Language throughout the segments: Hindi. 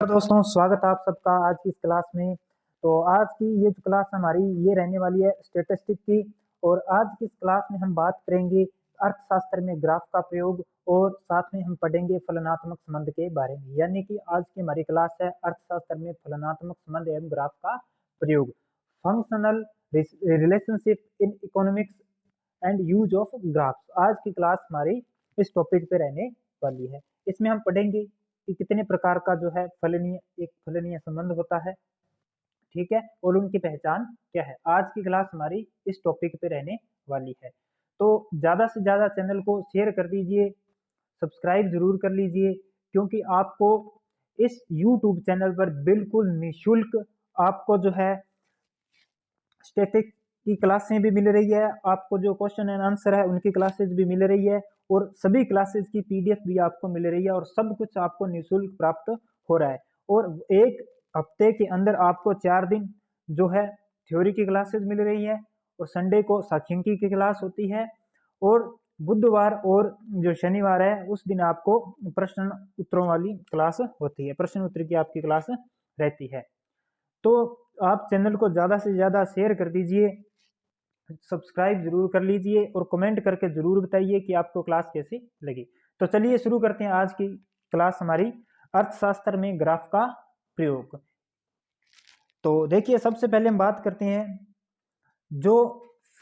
तो दोस्तों स्वागत है आप सबका आज की इस क्लास में। तो आज की ये जो क्लास हमारी ये रहने वाली है स्टैटिस्टिक की। और आज की इस क्लास में हम बात करेंगे अर्थशास्त्र में ग्राफ का प्रयोग और साथ में हम पढ़ेंगे फलनात्मक संबंध के बारे में। यानी कि आज की हमारी क्लास है अर्थशास्त्र में फलनात्मक संबंध एवं ग्राफ का प्रयोग, functional relationship in economics and use of graphs. आज की क्लास हमारी इस टॉपिक पे रहने वाली है। इसमें हम पढ़ेंगे कि कितने प्रकार का जो है एक फलनीय संबंध होता है, ठीक है, और उनकी पहचान क्या है। आज की क्लास हमारी इस टॉपिक पे रहने वाली है। तो ज्यादा से ज्यादा चैनल को शेयर कर दीजिए, सब्सक्राइब जरूर कर लीजिए, क्योंकि आपको इस यूट्यूब चैनल पर बिल्कुल निशुल्क आपको जो है स्टैटिक की क्लासें भी मिल रही है, आपको जो क्वेश्चन एंड आंसर है उनकी क्लासेस भी मिल रही है, और सभी क्लासेस की पीडीएफ भी आपको मिल रही है, और सब कुछ आपको निःशुल्क प्राप्त हो रहा है। और एक हफ्ते के अंदर आपको 4 दिन जो है थ्योरी की क्लासेस मिल रही है, और संडे को सांख्यिकी की क्लास होती है, और बुधवार और जो शनिवार है उस दिन आपको प्रश्न उत्तरों वाली क्लास होती है, प्रश्न उत्तर की आपकी क्लास रहती है। तो आप चैनल को ज़्यादा से ज़्यादा शेयर कर दीजिए, सब्सक्राइब जरूर कर लीजिए, और कमेंट करके जरूर बताइए कि आपको क्लास कैसी लगी। तो चलिए शुरू करते हैं आज की क्लास हमारी अर्थशास्त्र में ग्राफ का प्रयोग। तो देखिए सबसे पहले हम बात करते हैं जो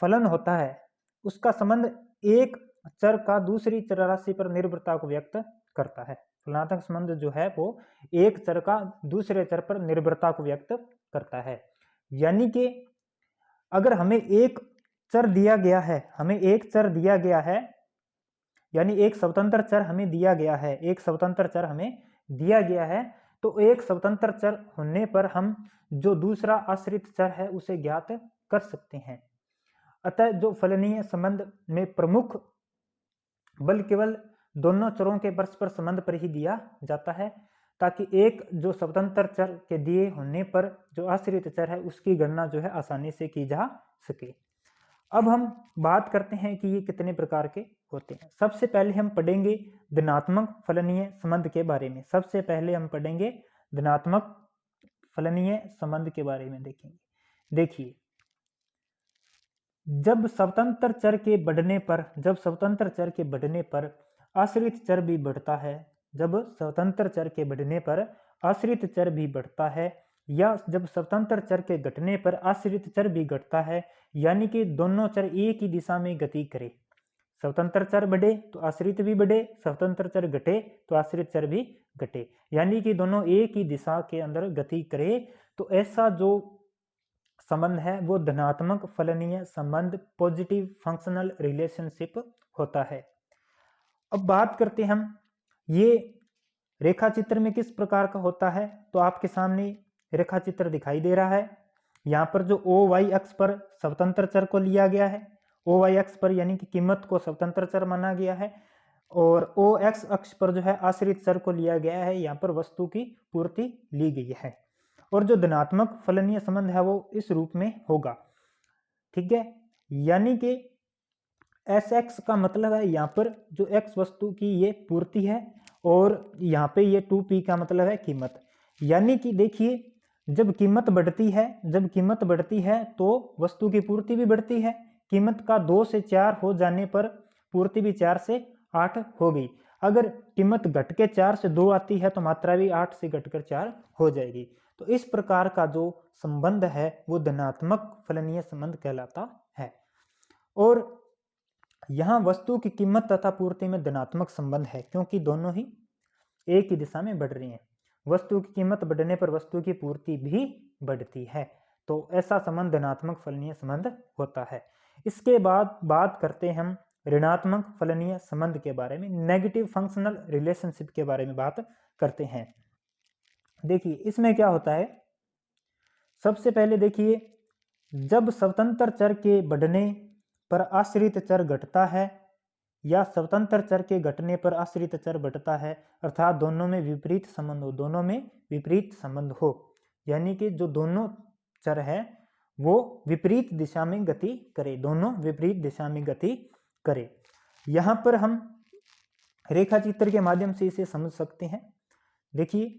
फलन होता है उसका संबंध एक चर का दूसरी चर राशि पर निर्भरता को व्यक्त करता है। फलनात्मक संबंध जो है वो एक चर का दूसरे चर पर निर्भरता को व्यक्त करता है। यानी कि अगर हमें एक चर दिया गया है, हमें एक चर दिया गया है, यानी एक स्वतंत्र चर हमें दिया गया है, एक स्वतंत्र चर हमें दिया गया है, तो एक स्वतंत्र चर होने पर हम जो दूसरा आश्रित चर है उसे ज्ञात कर सकते हैं। अतः जो फलनीय संबंध में प्रमुख बल केवल दोनों चरों के परस्पर संबंध पर ही दिया जाता है, ताकि एक जो स्वतंत्र चर के दिए होने पर जो आश्रित चर है उसकी गणना जो है आसानी से की जा सके। अब हम बात करते हैं कि ये कितने प्रकार के होते हैं। सबसे पहले हम पढ़ेंगे धनात्मक फलनीय संबंध के बारे में। सबसे पहले हम पढ़ेंगे धनात्मक फलनीय संबंध के बारे में देखेंगे। देखिए जब स्वतंत्र चर के बढ़ने पर आश्रित चर भी बढ़ता है, जब स्वतंत्र चर के बढ़ने पर आश्रित चर भी बढ़ता है, या जब स्वतंत्र चर के घटने पर आश्रित चर भी घटता है, यानी कि दोनों चर एक ही दिशा में गति करे। स्वतंत्र चर बढ़े तो आश्रित भी बढ़े, स्वतंत्र चर घटे तो आश्रित चर भी घटे, यानी कि दोनों एक ही दिशा के अंदर गति करे, तो ऐसा जो संबंध है वो धनात्मक फलनीय संबंध, पॉजिटिव फंक्शनल रिलेशनशिप होता है। अब बात करते हैं हम ये रेखा चित्र में किस प्रकार का होता है। तो आपके सामने रेखा चित्र दिखाई दे रहा है। यहाँ पर जो ओ वाई अक्ष पर स्वतंत्र चर को लिया गया है, ओ वाई अक्ष पर यानी कि कीमत को स्वतंत्र चर माना गया है, और ओ एक्स अक्ष पर जो है आश्रित चर को लिया गया है, यहाँ पर वस्तु की पूर्ति ली गई है। और जो धनात्मक फलनीय संबंध है वो इस रूप में होगा, ठीक है, यानी कि एस एक्स का मतलब है यहाँ पर जो एक्स वस्तु की ये पूर्ति है, और यहाँ पे ये 2p का मतलब है कीमत। यानी कि देखिए जब कीमत बढ़ती है तो वस्तु की पूर्ति भी बढ़ती है। कीमत का 2 से 4 हो जाने पर पूर्ति भी 4 से 8 हो गई। अगर कीमत घट के 4 से 2 आती है तो मात्रा भी 8 से घटकर 4 हो जाएगी। तो इस प्रकार का जो संबंध है वो धनात्मक फलनीय संबंध कहलाता है। और यहाँ वस्तु की कीमत तथा पूर्ति में धनात्मक संबंध है, क्योंकि दोनों ही एक ही दिशा में बढ़ रही हैं। वस्तु की कीमत बढ़ने पर वस्तु की पूर्ति भी बढ़ती है, तो ऐसा संबंध धनात्मक फलनीय संबंध होता है। इसके बाद बात करते हैं हम ऋणात्मक फलनीय संबंध के बारे में, नेगेटिव फंक्शनल रिलेशनशिप के बारे में बात करते हैं। देखिए इसमें क्या होता है, सबसे पहले देखिए जब स्वतंत्र चर के बढ़ने पर आश्रित चर घटता है या स्वतंत्र चर के घटने पर आश्रित चर बढ़ता है, अर्थात दोनों में विपरीत संबंध हो, यानी कि जो दोनों चर है वो विपरीत दिशा में गति करे, दोनों विपरीत दिशा में गति करे। यहां पर हम रेखा चित्र के माध्यम से इसे समझ सकते हैं। देखिए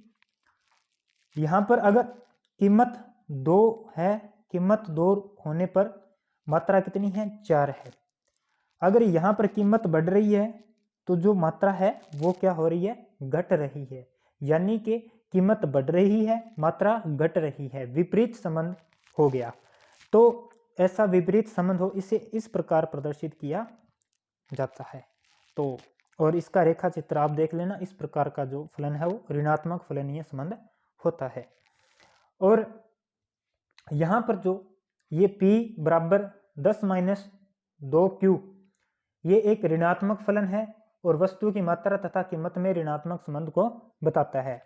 यहाँ पर अगर कीमत 2 है, कीमत 2 होने पर मात्रा कितनी है, 4 है। अगर यहाँ पर कीमत बढ़ रही है तो जो मात्रा है वो क्या हो रही है, घट रही है, यानी कि कीमत बढ़ रही है, मात्रा घट रही है, विपरीत संबंध हो गया। तो ऐसा विपरीत संबंध हो इसे इस प्रकार प्रदर्शित किया जाता है। तो और इसका रेखा चित्र आप देख लेना, इस प्रकार का जो फलन है वो ऋणात्मक फलनीय संबंध होता है। और यहाँ पर जो ये P बराबर 10-2Q ये एक ऋणात्मक फलन है और वस्तु की मात्रा तथा कीमत में ऋणात्मक संबंध को बताता है।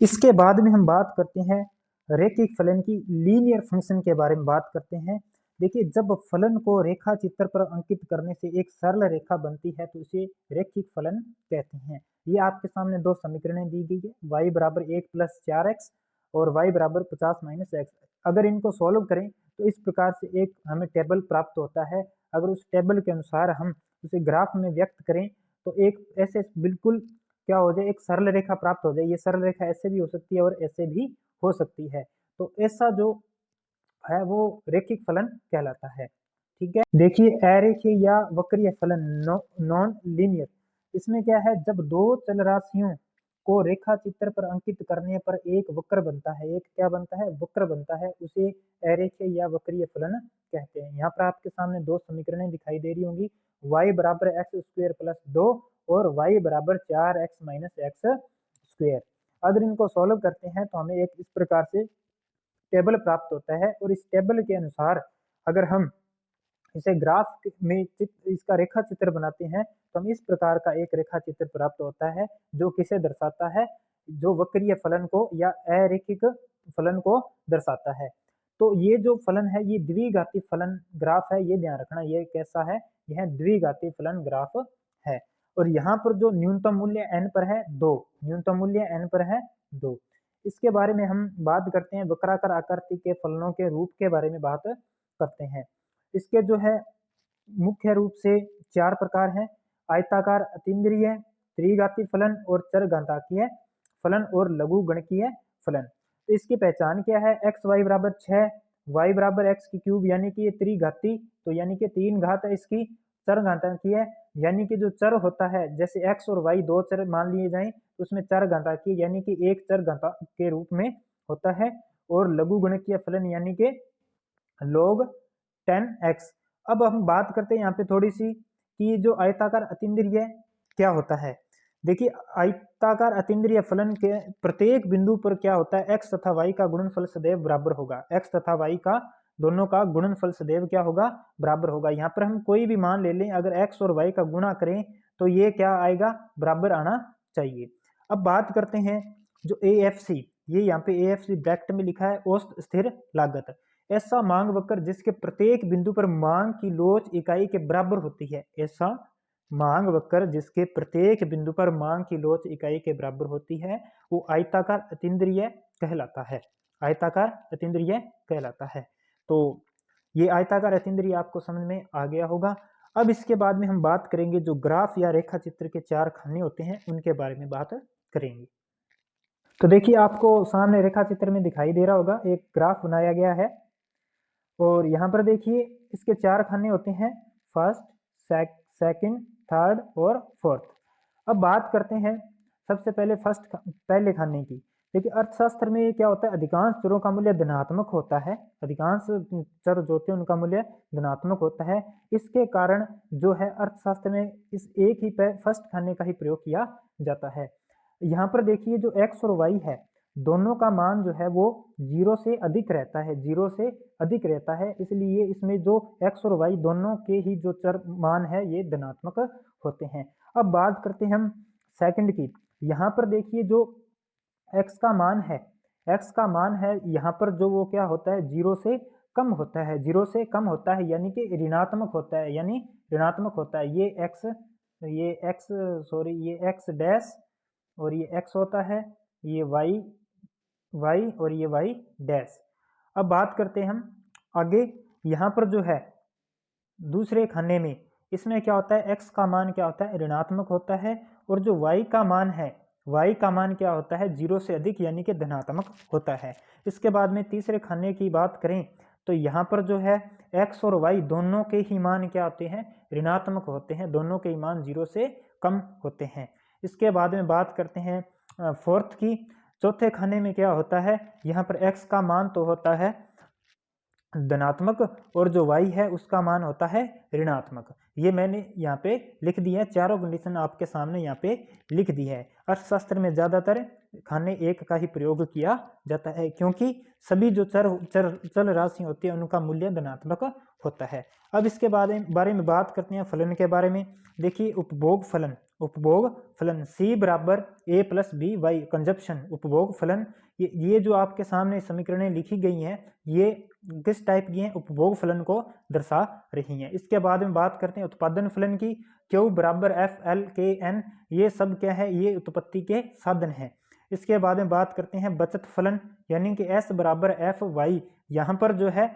इसके बाद में हम बात करते हैं रैखिक फलन की, लीनियर फंक्शन के बारे में बात करते हैं। देखिए, जब फलन को रेखा चित्र पर अंकित करने से एक सरल रेखा बनती है तो इसे रैखिक फलन कहते हैं। ये आपके सामने दो समीकरणें दी गई है, y बराबर 1 + 4x और y बराबर 50 - x। अगर इनको सॉल्व करें तो इस प्रकार से एक हमें टेबल प्राप्त होता है। अगर उस टेबल के अनुसार हम उसे ग्राफ में व्यक्त करें तो एक ऐसे बिल्कुल क्या हो जाए, एक सरल रेखा प्राप्त हो जाए। ये सरल रेखा ऐसे भी हो सकती है और ऐसे भी हो सकती है। तो ऐसा जो है वो रैखिक फलन कहलाता है। ठीक है, देखिए अरेखीय या वक्रीय फलन नॉन लीनियर, इसमें क्या है, जब दो चल राशियों को रेखा चित्र पर अंकित करने पर एक वक्र बनता है, एक क्या बनता है, वक्र बनता है, उसे अरेखीय या वक्रीय फलन कहते हैं। यहाँ पर आपके सामने दो समीकरणें दिखाई दे रही होंगी, y बराबर x² + 2 और y बराबर 4x - x²। अगर इनको सॉल्व करते हैं तो हमें एक इस प्रकार से टेबल प्राप्त होता है और इस टेबल के अनुसार अगर हम इसे ग्राफ में इसका रेखा चित्र बनाते हैं तो हम इस प्रकार का एक रेखा चित्र प्राप्त होता है जो किसे दर्शाता है, जो वक्रीय फलन को या अरेखिक फलन को दर्शाता है। तो ये जो फलन है ये द्विघाती फलन ग्राफ है, ये ध्यान रखना, ये कैसा है, यह द्विघाती फलन ग्राफ है। और यहाँ पर जो न्यूनतम मूल्य n पर है 2, न्यूनतम मूल्य n पर है 2। इसके बारे में हम बात करते हैं, वक्राकार आकृति के फलनों के रूप के बारे में बात करते हैं। इसके जो है मुख्य रूप से 4 प्रकार हैं, आयताकार अतीन्द्रिय, त्रिघाती फलन और चरघातांकीय फलन और लघु गणकीय फलन। तो इसकी पहचान क्या है, x y बराबर 6, y बराबर x³ यानी कि ये त्रिघाती, तो यानी कि 3 घात है इसकी, चरघातांकीय यानी कि जो चर होता है, जैसे x और y दो चर मान लिए जाएं तो उसमें चरघातांकीय यानी कि एक चरघातांक के रूप में होता है, और लघु गणकीय फलन यानी कि log 10x। अब हम बात करते हैं यहाँ पे थोड़ी सी कि जो आयताकार अतीन्द्रिय क्या होता है। देखिए, आयताकार अतीन्द्रिय फलन के प्रत्येक बिंदु पर क्या होता है, x तथा y का गुणनफल सदैव बराबर होगा, x तथा y का दोनों का गुणनफल सदैव क्या होगा, बराबर होगा। यहाँ पर हम कोई भी मान ले लें, अगर x और y का गुणा करें तो ये क्या आएगा, बराबर आना चाहिए। अब बात करते हैं जो AFC, ये यहाँ पे AFC ब्रैकेट में लिखा है, औसत स्थिर लागत। ऐसा मांग वक्र जिसके प्रत्येक बिंदु पर मांग की लोच इकाई के बराबर होती है, ऐसा मांग वक्र जिसके प्रत्येक बिंदु पर मांग की लोच इकाई के बराबर होती है वो आयताकार अतीन्द्रिय कहलाता है, आयताकार अतीन्द्रिय कहलाता है। तो ये आयताकार अतीन्द्रिय आपको समझ में आ गया होगा। अब इसके बाद में हम बात करेंगे जो ग्राफ या रेखा चित्र के 4 खाने होते हैं उनके बारे में बात करेंगे। तो देखिए, आपको सामने रेखा चित्र में दिखाई दे रहा होगा, एक ग्राफ बनाया गया है और यहाँ पर देखिए इसके 4 खाने होते हैं, फर्स्ट, सेकंड, थर्ड और फोर्थ। अब बात करते हैं सबसे पहले पहले खाने की। देखिए, अर्थशास्त्र में क्या होता है, अधिकांश चरों का मूल्य धनात्मक होता है, अधिकांश चर जो होते हैं उनका मूल्य धनात्मक होता है। इसके कारण जो है अर्थशास्त्र में इस एक ही फर्स्ट खाने का ही प्रयोग किया जाता है। यहाँ पर देखिए जो x और y है दोनों का मान जो है वो 0 से अधिक रहता है, 0 से अधिक रहता है, इसलिए इसमें जो x और y दोनों के ही जो चर मान है ये धनात्मक होते हैं। अब बात करते हैं हम सेकंड की। यहाँ पर देखिए जो x का मान है, x का मान है यहाँ पर जो वो क्या होता है, 0 से कम होता है, 0 से कम होता है यानी कि ऋणात्मक होता है, यानी ऋणात्मक होता है। ये x डैश और ये x होता है, ये y और ये y डैश। अब बात करते हैं हम आगे, यहाँ पर जो है दूसरे खाने में इसमें क्या होता है, x का मान क्या होता है, ऋणात्मक होता है, और जो y का मान है y का मान क्या होता है 0 से अधिक यानी कि धनात्मक होता है। इसके बाद में तीसरे खाने की बात करें तो यहाँ पर जो है x और y दोनों के ही मान क्या होते हैं, ऋणात्मक होते हैं, दोनों के ही मान 0 से कम होते हैं। इसके बाद में बात करते हैं फोर्थ की। चौथे खाने में क्या होता है, यहाँ पर x का मान तो होता है धनात्मक और जो y है उसका मान होता है ऋणात्मक। ये मैंने यहाँ पे लिख दिया है, चारों कंडीशन आपके सामने यहाँ पे लिख दी है। अर्थशास्त्र में ज़्यादातर खाने एक का ही प्रयोग किया जाता है क्योंकि सभी जो चल राशि होती है उनका मूल्य धनात्मक होता है। अब इसके बारे में बात करते हैं फलन के बारे में। देखिए उपभोग फलन C बराबर A plus B Y consumption उपभोग फलन, ये जो आपके सामने समीकरणें लिखी गई हैं ये किस टाइप की हैं, उपभोग फलन को दर्शा रही हैं। इसके बाद में बात करते हैं उत्पादन फलन की। Q बराबर FL/Kn, ये सब क्या है, ये उत्पत्ति के साधन हैं। इसके बाद में बात करते हैं बचत फलन यानी कि S बराबर FY, यहाँ पर जो है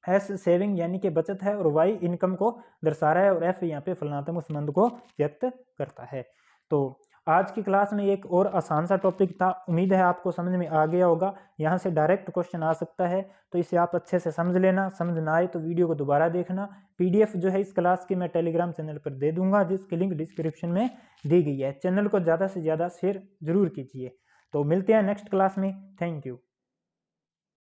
S सेविंग यानी कि बचत है और Y इनकम को दर्शा रहा है और F यहाँ पे फलनात्मक संबंध को व्यक्त करता है। तो आज की क्लास में एक और आसान सा टॉपिक था, उम्मीद है आपको समझ में आ गया होगा। यहाँ से डायरेक्ट क्वेश्चन आ सकता है तो इसे आप अच्छे से समझ लेना, समझ ना आए तो वीडियो को दोबारा देखना। PDF जो है इस क्लास की मैं टेलीग्राम चैनल पर दे दूंगा जिसकी लिंक डिस्क्रिप्शन में दी गई है। चैनल को ज़्यादा से ज़्यादा शेयर जरूर कीजिए। तो मिलते हैं नेक्स्ट क्लास में। Thank you.